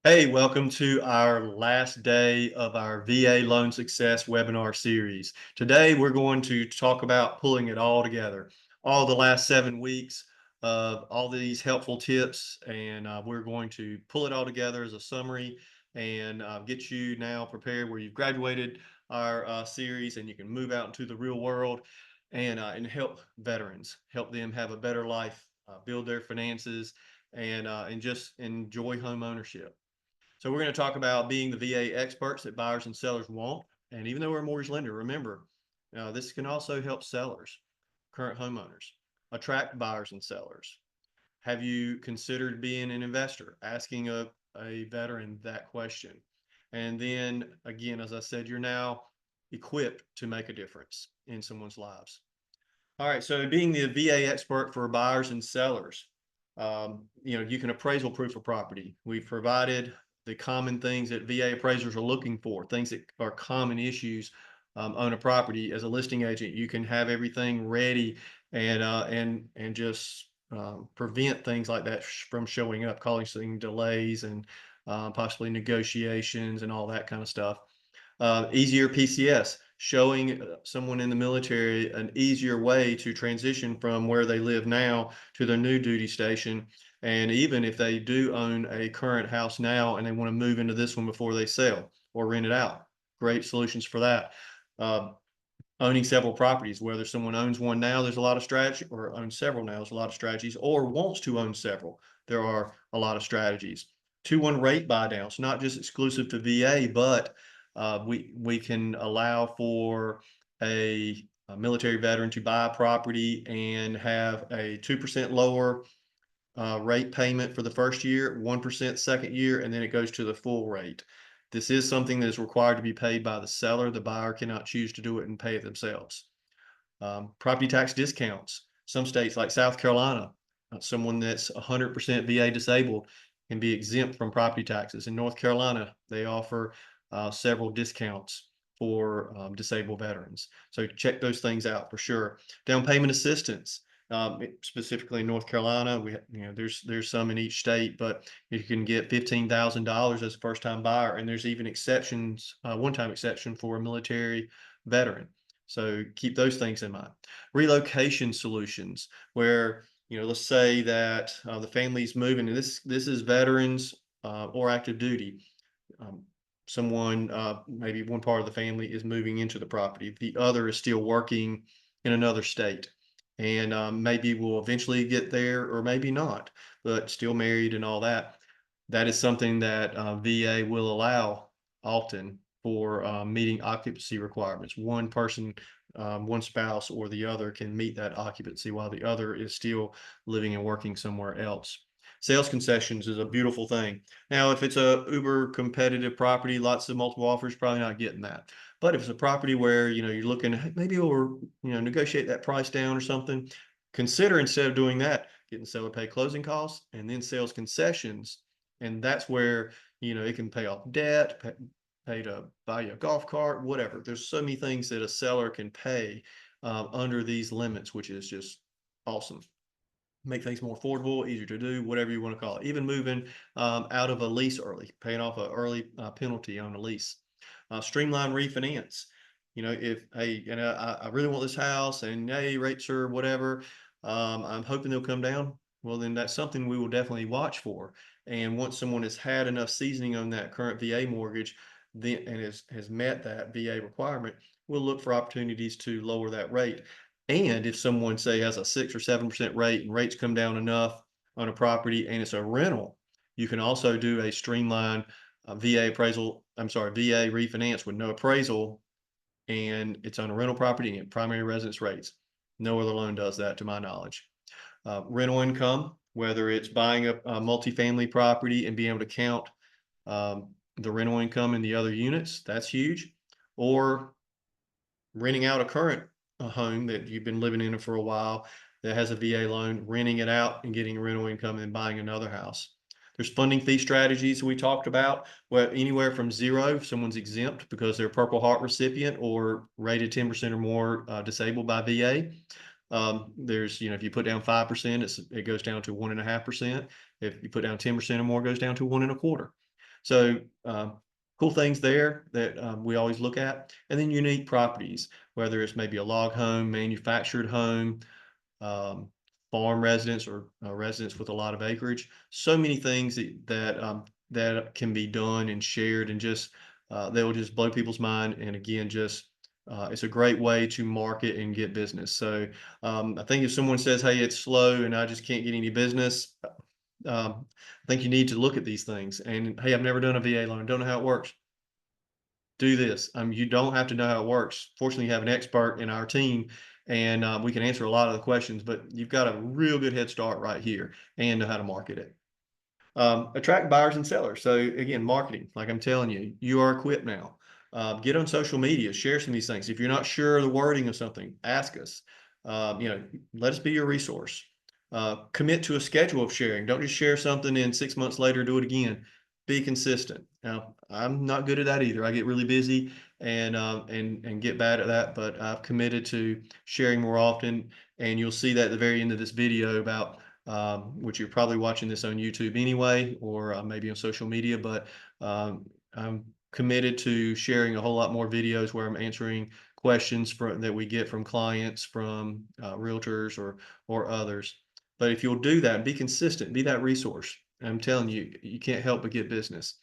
Hey, welcome to our last day of our VA Loan Success webinar series. Today, we're going to talk about pulling it all together, all the last 7 weeks of all these helpful tips, and we're going to pull it all together as a summary and get you now prepared where you've graduated our series and you can move out into the real world and help veterans, help them have a better life, build their finances, and just enjoy home ownership. So we're going to talk about being the VA experts that buyers and sellers want. And even though we're a mortgage lender, remember, this can also help sellers, current homeowners, attract buyers and sellers. Have you considered being an investor? Asking a veteran that question. And then again, as I said, you're now equipped to make a difference in someone's lives. All right, so being the VA expert for buyers and sellers, you can appraisal proof of property. We've provided the common things that VA appraisers are looking for, things that are common issues on a property. As a listing agent, you can have everything ready and just prevent things like that from showing up, causing delays and possibly negotiations and all that kind of stuff. Easier PCS, showing someone in the military an easier way to transition from where they live now to their new duty station. And even if they do own a current house now and they want to move into this one before they sell or rent it out, great solutions for that. Uh, Owning several properties, whether someone owns one now, there's a lot of strategy, or owns several now, there's a lot of strategies, or wants to own several. There are a lot of strategies. 2-1 rate buy downs, not just exclusive to VA, but we can allow for a military veteran to buy a property and have a 2% lower rate payment for the first year, 1% second year, and then it goes to the full rate. This is something that is required to be paid by the seller. The buyer cannot choose to do it and pay it themselves. Property tax discounts. Some states like South Carolina, someone that's 100% VA disabled can be exempt from property taxes. In North Carolina, they offer several discounts for disabled veterans. So check those things out for sure. Down payment assistance. Specifically in North Carolina, there's some in each state, but you can get $15,000 as a first-time buyer, and there's even exceptions, one-time exception for a military veteran. So keep those things in mind. Relocation solutions, where let's say that the family's moving, and this is veterans or active duty. Um, Someone, maybe one part of the family is moving into the property, the other is still working in another state, and maybe will eventually get there, or maybe not, but still married and all that. That is something that VA will allow often for meeting occupancy requirements. One person, one spouse or the other can meet that occupancy while the other is still living and working somewhere else. Sales concessions is a beautiful thing. Now, if it's a uber competitive property, lots of multiple offers, probably not getting that. But if it's a property where you're looking, "Hey, maybe we'll negotiate that price down or something," consider, instead of doing that, getting the seller pay closing costs and then sales concessions, and that's where it can pay off debt, pay to buy you a golf cart, whatever. There's so many things that a seller can pay under these limits, which is just awesome. Make things more affordable, easier to do, whatever you want to call it. Even moving out of a lease early, paying off an early penalty on a lease. Streamline refinance. If, hey, I really want this house, and hey, rates are whatever. I'm hoping they'll come down. Well, then that's something we will definitely watch for. And once someone has had enough seasoning on that current VA mortgage, then and has met that VA requirement, we'll look for opportunities to lower that rate. And if someone, say, has a 6 or 7% rate and rates come down enough on a property and it's a rental, you can also do a streamlined VA appraisal. I'm sorry, VA refinance with no appraisal, and it's on a rental property and primary residence rates. No other loan does that, to my knowledge. Rental income, whether it's buying a multifamily property and being able to count the rental income in the other units, that's huge. Or renting out a current home that you've been living in for a while that has a VA loan, renting it out and getting rental income and buying another house. There's funding fee strategies we talked about, where anywhere from zero, if someone's exempt because they're a Purple Heart recipient or rated 10% or more disabled by VA. There's, if you put down 5%, it goes down to 1.5%. If you put down 10% or more, it goes down to 1.25. So cool things there that we always look at. And then unique properties, whether it's maybe a log home, manufactured home, um, farm residents, or residents with a lot of acreage. So many things that can be done and shared, and just they will just blow people's mind. And again, just it's a great way to market and get business. So I think if someone says, "Hey, it's slow and I just can't get any business," I think you need to look at these things. And hey, I've never done a VA loan, don't know how it works. Do this. You don't have to know how it works. Fortunately, you have an expert in our team, and we can answer a lot of the questions. But you've got a real good head start right here, and know how to market it. Attract buyers and sellers. So again, marketing, like I'm telling you, you are equipped now. Get on social media, share some of these things. If you're not sure of the wording of something, ask us. Let us be your resource. Commit to a schedule of sharing. Don't just share something and 6 months later do it again. Be consistent. Now, I'm not good at that either. I get really busy and get bad at that. But I've committed to sharing more often, and you'll see that at the very end of this video about which you're probably watching this on YouTube anyway, or maybe on social media. But I'm committed to sharing a whole lot more videos where I'm answering questions that we get from clients, from realtors, or others. But if you'll do that and be consistent, be that resource, I'm telling you, you can't help but get business.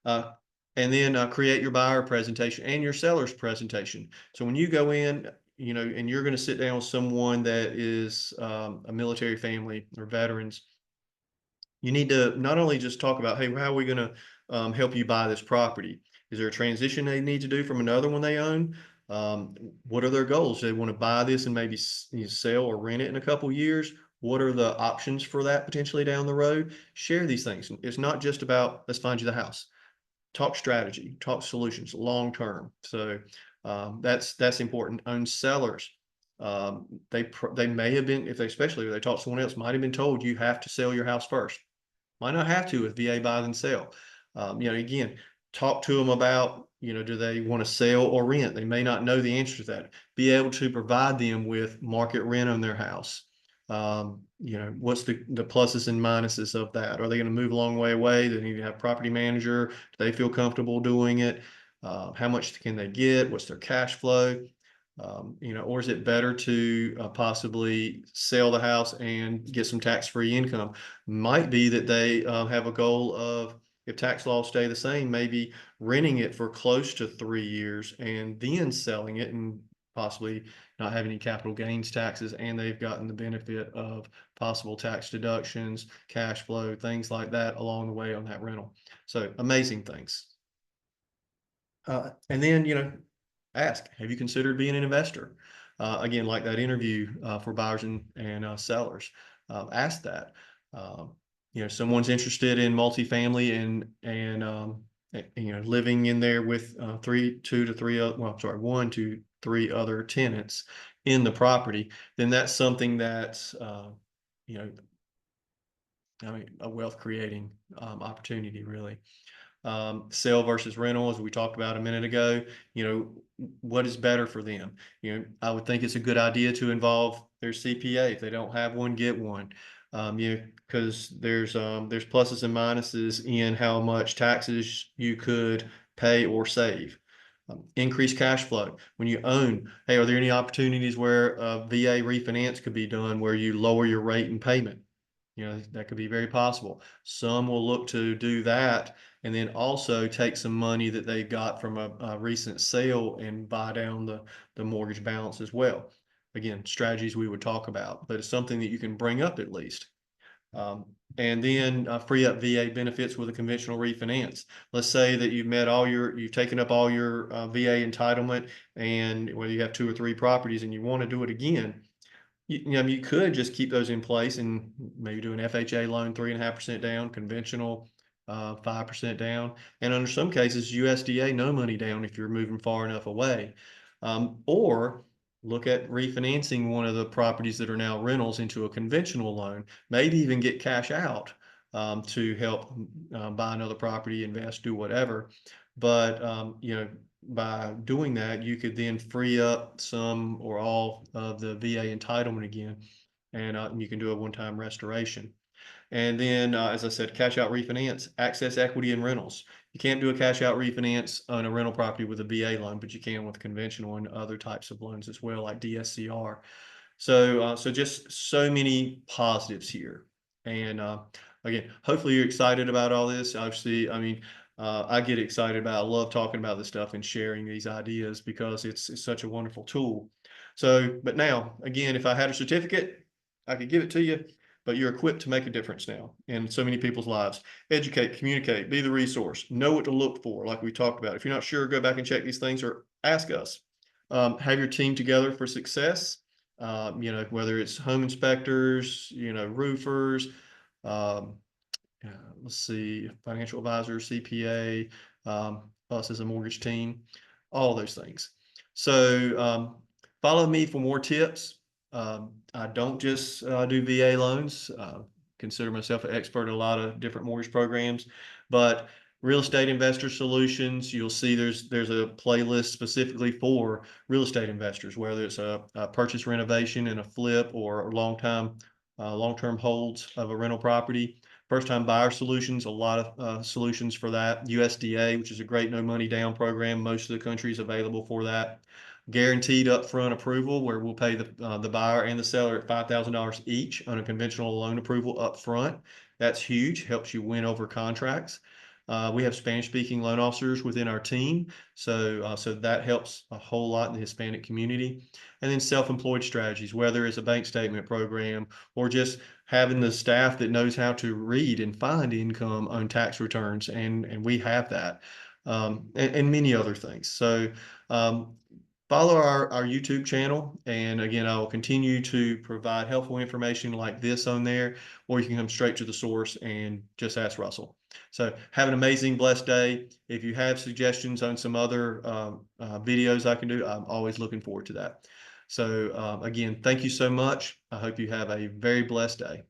Uh, and then create your buyer presentation and your seller's presentation. So when you go in, and you're going to sit down with someone that is a military family or veterans, you need to not only just talk about, hey, how are we going to help you buy this property? Is there a transition they need to do from another one they own? Um, what are their goals? Do they want to buy this and maybe sell or rent it in a couple years? What are the options for that potentially down the road? Share these things. It's not just about, let's find you the house. Talk strategy, talk solutions long term. So that's important. Own sellers. They may have been, if they, especially if they talk to someone else, might have been told you have to sell your house first. Might not have to with VA buy then sell. Again, talk to them about, do they want to sell or rent? They may not know the answer to that. Be able to provide them with market rent on their house. What's the pluses and minuses of that? Are they going to move a long way away? They need to have property manager. Do they feel comfortable doing it? How much can they get? What's their cash flow? Or is it better to possibly sell the house and get some tax-free income? Might be that they have a goal of, if tax laws stay the same, maybe renting it for close to 3 years and then selling it and possibly not having any capital gains taxes, and they've gotten the benefit of possible tax deductions, cash flow, things like that along the way on that rental. So amazing things. And then, ask, have you considered being an investor? Again, like that interview for buyers and sellers, ask that. Um, Someone's interested in multifamily and living in there with one, two, three other tenants in the property, then that's something that's, you know, a wealth creating opportunity, really. Sale versus rental, as we talked about a minute ago, what is better for them? I would think it's a good idea to involve their CPA. If they don't have one, get one. Because there's pluses and minuses in how much taxes you could pay or save. Increase cash flow. When you own, hey, are there any opportunities where a VA refinance could be done where you lower your rate and payment? That could be very possible. Some will look to do that and then also take some money that they got from a recent sale and buy down the mortgage balance as well. Again, strategies we would talk about, but it's something that you can bring up at least. And then free up VA benefits with a conventional refinance. Let's say that you've taken up all your VA entitlement, and whether you have 2 or 3 properties and you want to do it again, you could just keep those in place and maybe do an FHA loan, 3.5% down, conventional 5% down, and under some cases USDA no money down if you're moving far enough away, or look at refinancing one of the properties that are now rentals into a conventional loan, maybe even get cash out to help buy another property, invest, do whatever. But by doing that, you could then free up some or all of the VA entitlement again, and you can do a one-time restoration. And then, as I said, cash out refinance, access equity and rentals. You can't do a cash out refinance on a rental property with a VA loan, but you can with conventional and other types of loans as well, like DSCR. So just so many positives here. And again, hopefully you're excited about all this. Obviously, I mean, I get excited about. I love talking about this stuff and sharing these ideas because it's such a wonderful tool. So, but now again, if I had a certificate, I could give it to you. But you're equipped to make a difference now in so many people's lives. Educate, communicate, be the resource, know what to look for, like we talked about. If you're not sure, go back and check these things or ask us. Have your team together for success, whether it's home inspectors, roofers, um, uh, let's see, financial advisor, CPA, us as a mortgage team, all those things. So follow me for more tips. I don't just do VA loans. Consider myself an expert in a lot of different mortgage programs, but real estate investor solutions, you'll see there's a playlist specifically for real estate investors, whether it's a purchase renovation and a flip or long-term holds of a rental property. First time buyer solutions, a lot of solutions for that. USDA, which is a great no money down program. Most of the country is available for that. Guaranteed upfront approval, where we'll pay the buyer and the seller at $5,000 each on a conventional loan approval upfront. That's huge, helps you win over contracts. We have Spanish speaking loan officers within our team. So that helps a whole lot in the Hispanic community. And then self-employed strategies, whether it's a bank statement program or just having the staff that knows how to read and find income on tax returns. And we have that, and many other things. So, um, follow our YouTube channel. And again, I will continue to provide helpful information like this on there, or you can come straight to the source and just ask Russell. So have an amazing, blessed day. If you have suggestions on some other videos I can do, I'm always looking forward to that. So again, thank you so much. I hope you have a very blessed day.